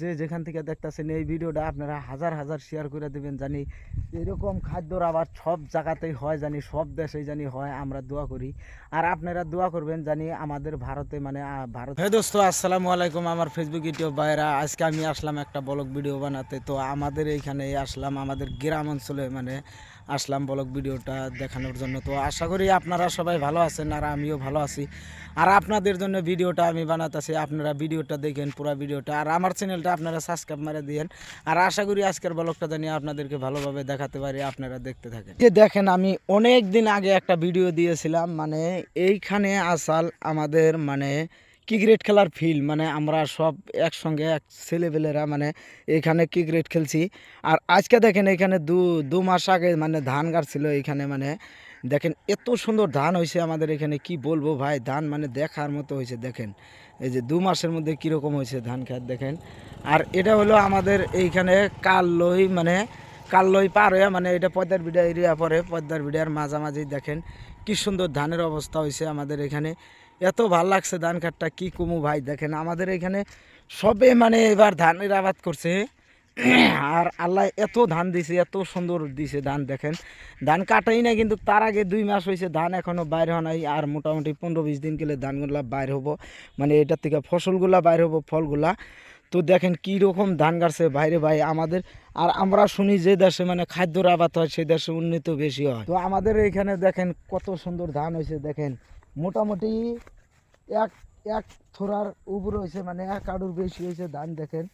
যে যেখান থেকে দেখতেছেন এই ভিডিওটা আপনারা হাজার হাজার শেয়ার করে দেবেন, জানি এরকম খাদ্যর আবার সব জায়গাতেই হয়, জানি সব দেশেই জানি হয়, আমরা দোয়া করি। আর আপনারা দোয়া করবেন জানি আমাদের ভারতে মানে ভারত। হ্যাঁ দোস্ত, আসসালামু আলাইকুম আমার ফেসবুক ইউটিউব ভাইরা। আজকে আমি আসলাম একটা ব্লগ ভিডিও বানাতে। তো আমাদের এইখানে আসলাম, আমাদের গ্রাম অঞ্চলে মানে আসলাম ব্লগ ভিডিওটা দেখানোর জন্য। তো আশা করি আপনারা সবাই ভালো আছেন আর আমিও ভালো আছি। আর আপনাদের জন্য ভিডিওটা আমি বানাতেছি, আপনারা ভিডিওটা দেখেন পুরো ভিডিওটা, আর আমার চ্যানেলটা আপনারা সাবস্ক্রাইব করে দিয়েন। আর আশা করি আজকের ব্লগটা জানিয়ে আপনাদেরকে ভালোভাবে দেখাতে পারি, আপনারা দেখতে থাকেন। যে দেখেন, আমি অনেক দিন আগে একটা ভিডিও দিয়েছিলাম, মানে এইখানে আসাল আমাদের মানে ক্রিকেট খেলার ফিল্ড, মানে আমরা সব একসঙ্গে এক ছেলেপেলেরা মানে এখানে ক্রিকেট খেলছি। আর আজকে দেখেন এখানে দু মাস আগে মানে ধান গাড়ছিল এইখানে, মানে দেখেন এত সুন্দর ধান হয়েছে আমাদের এখানে, কি বলবো ভাই, ধান মানে দেখার মতো হয়েছে। দেখেন এই যে 2 মাসের মধ্যে কীরকম হয়েছে ধান খেত দেখেন। আর এটা হলো আমাদের এইখানে কাললই, মানে কাললই পার হয়ে মানে এটা পদ্মার বিড়া এরিয়া পরে, পদ্মার বিড়ার মাঝামাঝি দেখেন কি সুন্দর ধানের অবস্থা হয়েছে আমাদের এখানে। এত ভাল লাগছে ধান কাটটা, কি কমু ভাই। দেখেন আমাদের এখানে সবে মানে এবার ধানের আবাদ করছে। আর আল্লাহ এত ধান দিছে, এত সুন্দর দিছে ধান। দেখেন ধান কাটাই না, কিন্তু তার আগে 2 মাস হয়েছে ধান এখনও বাইর হয় নাই। আর মোটামুটি 15-20 দিন গেলে ধানগুলা বাইর হবো, মানে এটার থেকে ফসলগুলা বাইর হবো, ফলগুলা। তো দেখেন কি রকম ধান গাড়ছে বাইরে ভাই আমাদের। আর আমরা শুনি যে দেশে মানে খাদ্যর আবাদ হয় সেই দেশে উন্নত বেশি হয়। তো আমাদের এইখানে দেখেন কত সুন্দর ধান হয়েছে। দেখেন মোটামুটি এক এক থোড়ার উপরে হয়েছে, মানে 1 আড়ুর বেশি হয়েছে ধান। দেখেন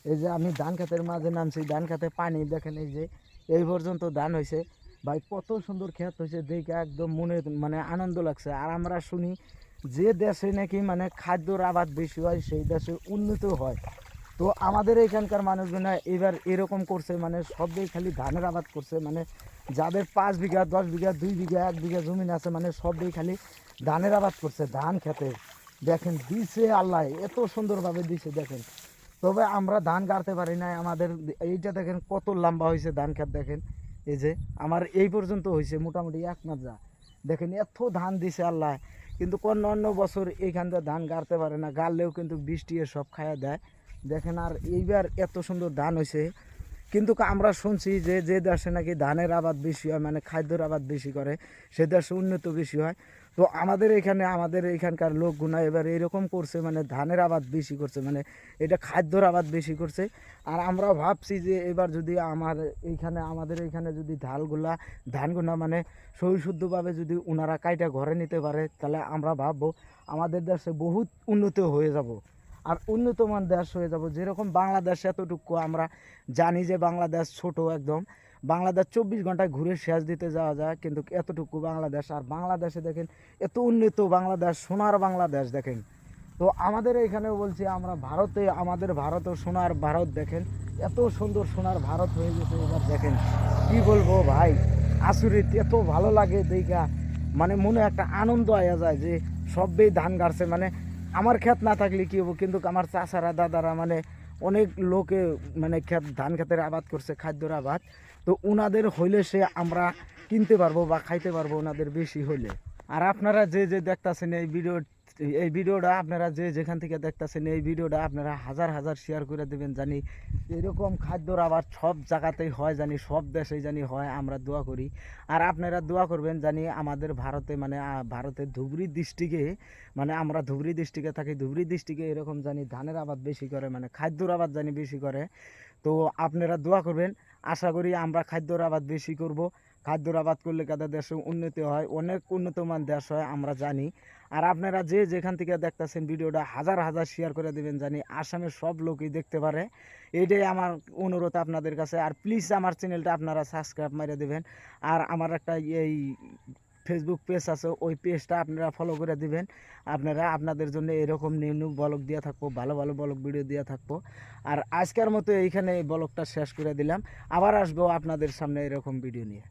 এই যে আমি ধান খেতের মাঝে নামছি, ধান খেতে পানি দেখেন, এই যে এই পর্যন্ত ধান হয়েছে ভাই। কত সুন্দর ক্ষেত হয়েছে দেখে একদম মনে মানে আনন্দ লাগছে। আর আমরা শুনি যে দেশে নাকি মানে খাদ্যর আবাদ বেশি হয় সেই দেশে উন্নত হয়। তো আমাদের এখানকার মানুষগুলো এবার এরকম করছে, মানে সবই খালি ধানের আবাদ করছে। মানে যাদের 5 বিঘা 10 বিঘা 2 বিঘা 1 বিঘা জমিন আছে, মানে সবই খালি ধানের আবাদ করছে ধান খেতে। দেখেন দিছে আল্লাহ, এত সুন্দরভাবে দিছে দেখেন। তবে আমরা ধান গাড়তে পারি না। আমাদের এইটা দেখেন কত লম্বা হয়েছে ধান খেত। দেখেন এই যে আমার এই পর্যন্ত হয়েছে মোটামুটি 1 মাস যা। দেখেন এত ধান দিছে আল্লাহ, কিন্তু অন্য অন্য বছর এইখান থেকে ধান গাড়তে পারে না, গাড়লেও কিন্তু বৃষ্টি সব খাইয়া দেয়। দেখেন আর এইবার এত সুন্দর ধান হয়েছে। কিন্তু আমরা শুনছি যে যে দেশে নাকি ধানের আবাদ বেশি হয়, মানে খাদ্যর আবাদ বেশি করে, সে দেশে উন্নত বেশি হয়। তো আমাদের এখানে আমাদের এখানকার লোকগুনা এবার এরকম করছে, মানে ধানের আবাদ বেশি করছে, মানে এটা খাদ্যর আবাদ বেশি করছে। আর আমরা ভাবছি যে এবার যদি আমাদের এইখানে যদি ধানগুলা মানে সহিশুদ্ধভাবে যদি ওনারা কাইটা ঘরে নিতে পারে, তাহলে আমরা ভাববো আমাদের দেশে বহুত উন্নত হয়ে যাব। আর উন্নতমান দেশ হয়ে যাব। যেরকম বাংলাদেশ এতটুকু আমরা জানি যে বাংলাদেশ ছোট একদম, বাংলাদেশ 24 ঘন্টায় ঘুরে শেষ দিতে যাওয়া যায়, কিন্তু এতটুকু বাংলাদেশ। আর বাংলাদেশে দেখেন এত উন্নত বাংলাদেশ, সোনার বাংলাদেশ দেখেন। তো আমাদের এইখানেও বলছি আমরা ভারতে, আমাদের ভারতও সোনার ভারত। দেখেন এত সুন্দর সোনার ভারত হয়ে গেছে এবার। দেখেন কি বলবো ভাই, আচরিত, এত ভালো লাগে দেখা, মানে মনে একটা আনন্দ আয়া যায় যে সবই ধান গাড়ছে। মানে আমার ক্ষেত না থাকলে কী হবো, কিন্তু আমার চাচারা দাদারা মানে অনেক লোকে মানে ধান খেতের আবাদ করছে, খাদ্যর আবাদ। তো ওনাদের হইলে সে আমরা কিনতে পারবো বা খাইতে পারবো ওনাদের বেশি হইলে। আর আপনারা যে যে দেখতেছেন এই ভিডিওটা আপনারা যে যেখান থেকে দেখতেছেন এই ভিডিওটা আপনারা হাজার হাজার শেয়ার করে দেবেন, জানি এরকম খাদ্যর আবার সব জায়গাতেই হয়, জানি সব দেশেই জানি হয়, আমরা দোয়া করি। আর আপনারা দোয়া করবেন জানি আমাদের ভারতে মানে ভারতের ধুবড়ী ডিস্ট্রিক্টে, মানে আমরা ধুবড়ী ডিস্ট্রিক্টে থাকি, ধুবড়ী ডিস্ট্রিক্টে এরকম জানি ধানের আবাদ বেশি করে, মানে খাদ্যর আবাদ জানি বেশি করে। তো আপনারা দোয়া করবেন, আশা করি আমরা খাদ্যর আবাদ বেশি করব। খাদ্যর আবাদ করলে কাদের দেশে উন্নতি হয়, অনেক উন্নতমান দেশ হয় আমরা জানি। আর আপনারা যে যেখান থেকে দেখতেছেন ভিডিওটা হাজার হাজার শেয়ার করে দেবেন, জানি আসামের সব লোকই দেখতে পারে। এইটাই আমার অনুরোধ আপনাদের কাছে। আর প্লিজ আমার চ্যানেলটা আপনারা সাবস্ক্রাইব মেরে দেবেন। আর আমার একটা এই ফেসবুক পেজ আছে, ওই পেজটা আপনারা ফলো করে দিবেন। আপনারা আপনাদের জন্য এরকম নিউ নিউ ব্লগ দিয়ে থাকবো, ভালো ভালো ব্লগ ভিডিও দিয়ে থাকবো। আর আজকের মতো এইখানে এই ব্লগটা শেষ করে দিলাম, আবার আসবো আপনাদের সামনে এরকম ভিডিও নিয়ে।